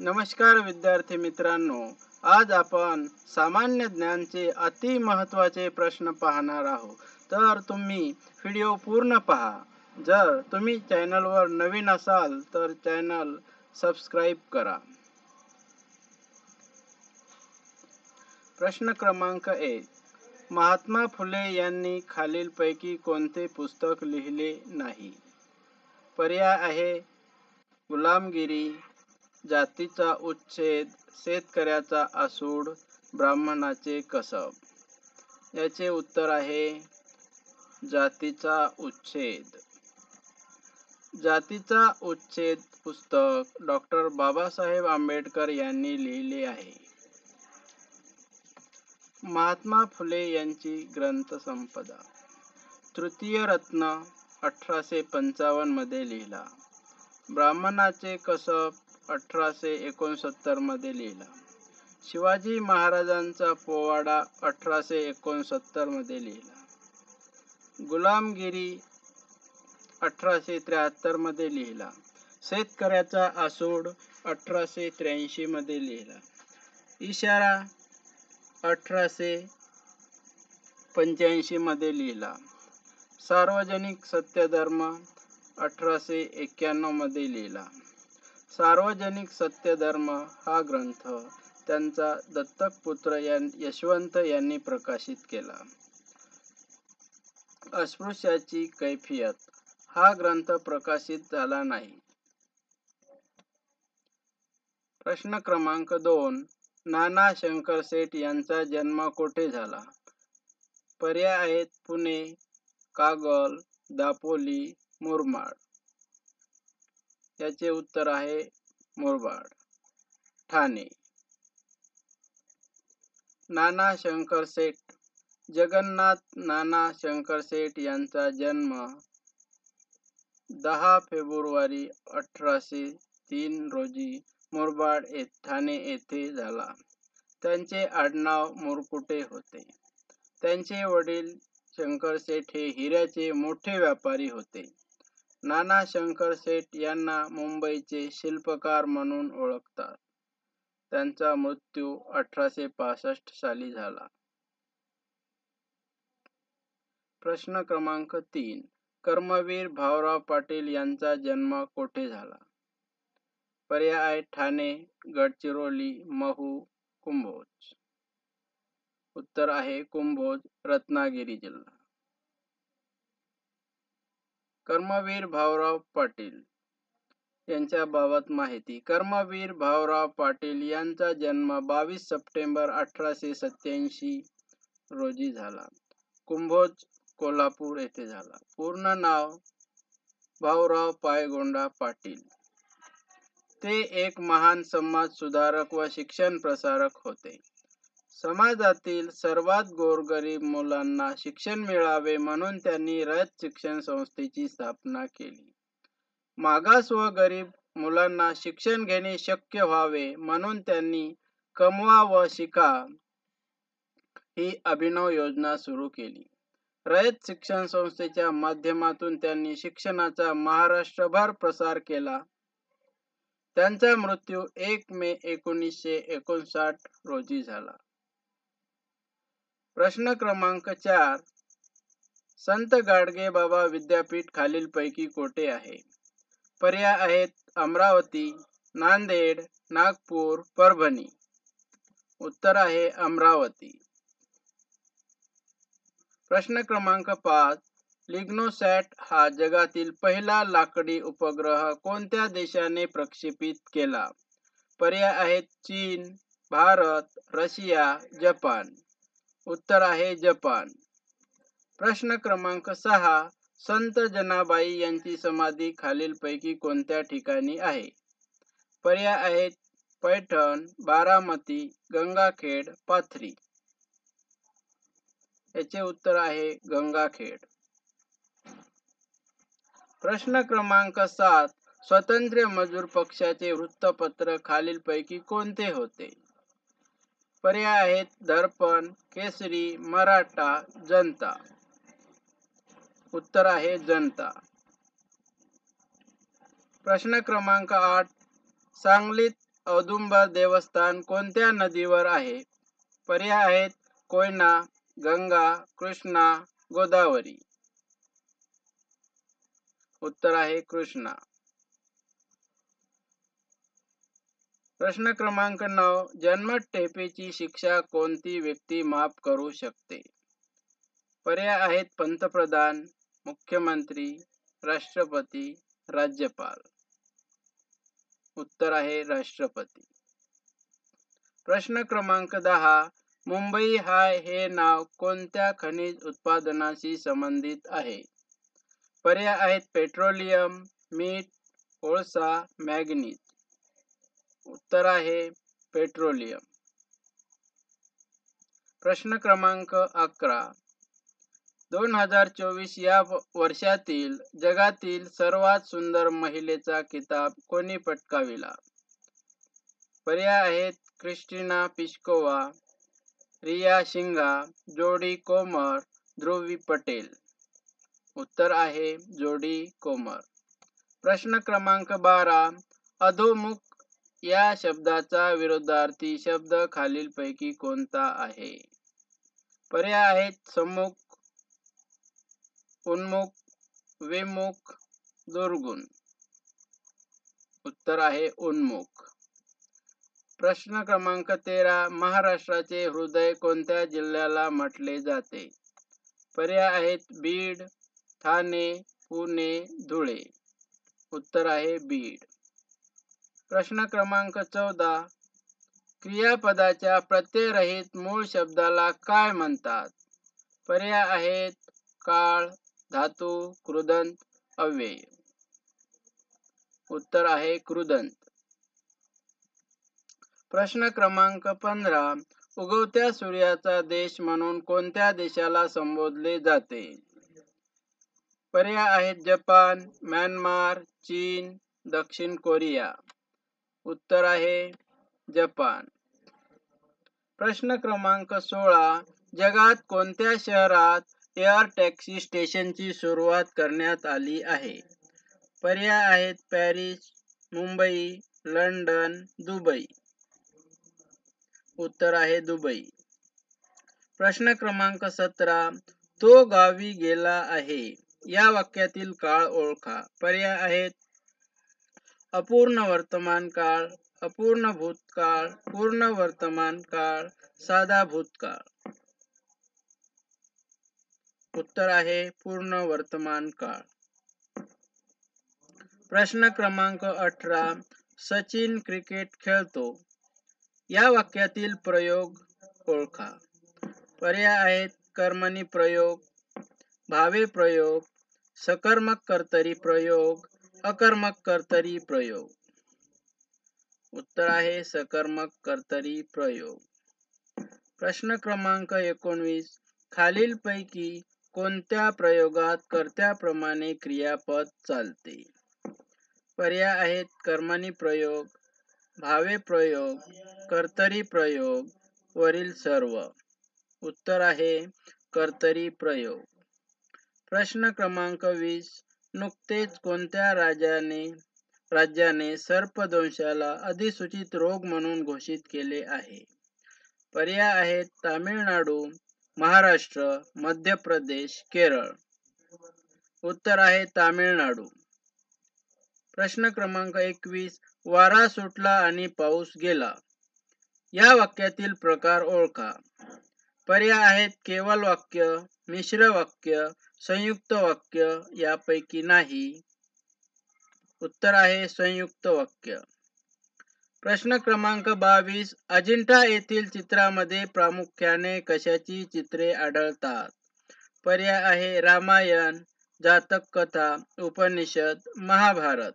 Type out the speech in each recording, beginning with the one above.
नमस्कार विद्यार्थी मित्रांनो, आज आपण सामान्य ज्ञानचे अति महत्त्वाचे प्रश्न पाहणार आहोत. तर तुम्ही व्हिडिओ पूर्ण पहा. जर तुम्ही चॅनलवर नवीन असाल तर चॅनल सबस्क्राईब करा. प्रश्न क्रमांक 1. महात्मा फुले यांनी खालीलपैकी कोणते पुस्तक लिहिले नाही? पर्याय आहे गुलामगिरी, जातीचा उच्छेद, शेतकऱ्याचा आसूड, ब्राह्मणाचे कसब. याचे उत्तर आहे जातीचा उच्छेद. जातीचा उच्छेद पुस्तक डॉक्टर बाबासाहेब आंबेडकर यांनी लिहिले आहे. महात्मा फुले यांची ग्रंथसंपदा. तृतीय रत्न 1855 मध्ये लिहिला. ब्राह्मणाचे कसब 1869 मध्ये लिहिला. शिवाजी महाराजांचा पोवाडा 1869 मध्ये लिहिला. गुलामगिरी 1873 मध्ये लिहिला. शेतकऱ्याचा आसूड 1883 मध्ये लिहिला. इशारा 1885 मध्ये लिहिला. सार्वजनिक सत्यधर्म 1891 मध्ये लिहिला. सार्वजनिक सत्यधर्म हा ग्रंथ त्यांचा दत्तक पुत्र यशवंत यांनी प्रकाशित केला. अस्पृश्याची कैफियत हा ग्रंथ प्रकाशित झाला नाही. प्रश्न क्रमांक 2. नाना शंकरशेठ यांचा जन्म कोठे झाला? पर्याय आहेत पुणे, कागल, दापोली, मुरबाड. याचे उत्तर आहे मुरबाड. ठाणे. नाना शंकरशेठ. जगन्नाथ नाना शंकरशेठ यांचा जन्म 10 फेब्रुवारी 1803 रोजी मुरबाड ठाणे येथे झाला. त्यांचे आडनाव मुरकुटे होते. त्यांचे वडील शंकरशेठ हे हिऱ्याचे मोठे व्यापारी होते. नाना शंकरशेठ यांना मुंबईचे शिल्पकार म्हणून ओळखतात. त्यांचा मृत्यू 1865 साली झाला. प्रश्न क्रमांक 3. कर्मवीर भाऊराव पाटील यांचा जन्म कोठे झाला? पर्याय आहे ठाणे, गडचिरोली, महू, कुंभोज. उत्तर आहे कुंभोज, रत्नागिरी जिल्हा. कर्मवीर भाऊराव पाटील यांच्याबाबत माहिती. कर्मवीर भाऊराव पाटील यांचा जन्म 22 सप्टेंबर 1887 रोजी झाला. कुंभोज, कोल्हापूर येथे झाला. पूर्ण नाव भाऊराव पायगोंडा पाटील. ते एक महान समाज सुधारक व शिक्षण प्रसारक होते. समाजातील सर्वात गोरगरीब मुलांना शिक्षण मिळावे म्हणून त्यांनी रयत शिक्षण संस्थेची स्थापना केली. मागास व गरीब मुलांना शिक्षण घेणे शक्य व्हावे म्हणून त्यांनी कमवा व शिका ही अभिनव योजना सुरू केली. रयत शिक्षण संस्थेच्या माध्यमातून त्यांनी शिक्षणाचा महाराष्ट्रभर प्रसार केला. त्यांचा मृत्यू 1 मे 1959 रोजी झाला. प्रश्न क्रमांक 4. संत गाडगेबाबा विद्यापीठ खालीलपैकी कोठे आहे? पर्याय आहेत अमरावती, नांदेड, नागपूर, परभणी. उत्तर आहे अमरावती. प्रश्न क्रमांक 5. लिग्नोसॅट हा जगातील पहिला लाकडी उपग्रह कोणत्या देशाने प्रक्षेपित केला? पर्याय आहेत चीन, भारत, रशिया, जपान. उत्तर आहे जपान. प्रश्न क्रमांक 6. संत जनाबाई यांची समाधी खालीलपैकी कोणत्या ठिकाणी आहे? पर्याय आहेत पैठण, बारामती, गंगाखेड, पाथरी. याचे उत्तर आहे गंगाखेड. प्रश्न क्रमांक 7. स्वातंत्र्य मजूर पक्षाचे वृत्तपत्र खालीलपैकी कोणते होते? पर्याय आहेत दर्पण, केसरी, मराठा, जनता. उत्तर आहे जनता. प्रश्न क्रमांक 8. सांगलीत औदुंबर देवस्थान कोणत्या नदीवर आहे? पर्याय आहेत कोयना, गंगा, कृष्णा, गोदावरी. उत्तर आहे कृष्णा. प्रश्न क्रमांक 9. जन्मठेपेची शिक्षा कोणती व्यक्ती माफ करू शकते? पर्याय आहेत पंतप्रधान, मुख्यमंत्री, राष्ट्रपती, राज्यपाल. उत्तर आहे राष्ट्रपती. प्रश्न क्रमांक 10. मुंबई हाय हे नाव कोणत्या खनिज उत्पादनाशी संबंधित आहे? पर्याय आहेत पेट्रोलियम, मीठ, कोळसा, मॅंगनीज. उत्तर आहे पेट्रोलियम. प्रश्न क्रमांक 11. 2024 या वर्षातील जगातील सर्वात सुंदर महिलेचा किताब कोणी पटकाविला? पर्याय आहेत क्रिस्टिना पिस्कोवा, रिया शिंगा, जोडी कोमर, ध्रुवी पटेल. उत्तर आहे जोडी कोमर. प्रश्न क्रमांक 12. अधोमुख या शब्दाचा विरुद्धार्थी शब्द खालीलपैकी कोणता आहे? पर्याय आहेत सम्मुख, उन्मुख, विमुख, दुर्गुण. उत्तर आहे उन्मुख. प्रश्न क्रमांक 13. महाराष्ट्राचे हृदय कोणत्या जिल्ह्याला म्हटले जाते? पर्याय आहेत बीड, ठाणे, पुणे, धुळे. उत्तर आहे बीड. प्रश्न क्रमांक 14. क्रियापदाच्या प्रत्ययरहित मूळ शब्दाला काय म्हणतात? पर्याय आहेत काळ, धातू, कृदंत, अव्यय. उत्तर आहे कृदंत. प्रश्न क्रमांक 15. उगवत्या सूर्याचा देश म्हणून कोणत्या देशाला संबोधले जाते? पर्याय आहेत जपान, म्यानमार, चीन, दक्षिण कोरिया. उत्तर आहे जपान. प्रश्न क्रमांक 16. जगात कोणत्या शहरात एअर टॅक्सी स्टेशनची सुरुवात करण्यात आली आहे? पर्याय आहेत पॅरिस, मुंबई, लंडन, दुबई. उत्तर आहे दुबई. प्रश्न क्रमांक 17. तो गावी गेला आहे या वाक्यातील काळ ओळखा. पर्याय आहेत अपूर्ण वर्तमान काळ, अपूर्ण भूतकाळ, पूर्ण वर्तमान काळ, साधा भूतकाळ. उत्तर आहे पूर्ण वर्तमान काळ. प्रश्न क्रमांक 18. सचिन क्रिकेट खेळतो या वाक्यातील प्रयोग ओळखा. पर्याय आहेत कर्मणी प्रयोग, भावे प्रयोग, सकर्मक कर्तरी प्रयोग, अकर्मक कर्तरी प्रयोग. उत्तर आहे सकर्मक कर्तरी प्रयोग. प्रश्न क्रमांक 19. खालीलपैकी कोणत्या प्रयोगात कर्त्याप्रमाणे क्रियापद चालते? पर्याय आहेत कर्मणी प्रयोग, भावे प्रयोग, कर्तरी प्रयोग, वरील सर्व. उत्तर आहे कर्तरी प्रयोग. प्रश्न क्रमांक 20. नुकतेच कोणत्या राज्याने सर्पदंशाला अधिसूचित रोग म्हणून घोषित केले आहे? पर्याय आहेत तामिळनाडू, महाराष्ट्र, मध्य प्रदेश, केरळ. उत्तर आहे तामिळनाडू. प्रश्न क्रमांक 21. वारा सुटला आणि पाऊस गेला या वाक्यातील प्रकार ओळखा. पर्याय आहेत केवल वाक्य, मिश्र वाक्य, संयुक्त वाक्य, यापैकी नाही. उत्तर आहे संयुक्त वाक्य. प्रश्न क्रमांक 22. अजिंठा येथील चित्रामध्ये प्रामुख्याने कशाची चित्रे आढळतात? पर्याय आहे रामायण, जातक कथा, उपनिषद, महाभारत.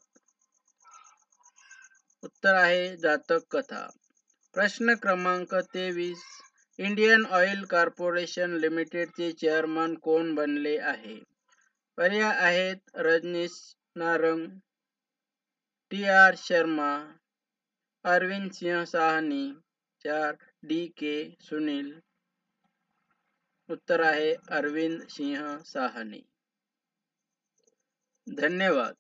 उत्तर आहे जातक कथा. प्रश्न क्रमांक 23. इंडियन ऑइल कॉर्पोरेशन लिमिटेडचे चेअरमन कोण बनले आहे? पर्याय आहेत रजनीश नारंग, टी.आर. शर्मा, अरविंद सिंह साहनी, 4. डी.के. सुनील. उत्तर आहे अरविंद सिंह साहनी. धन्यवाद.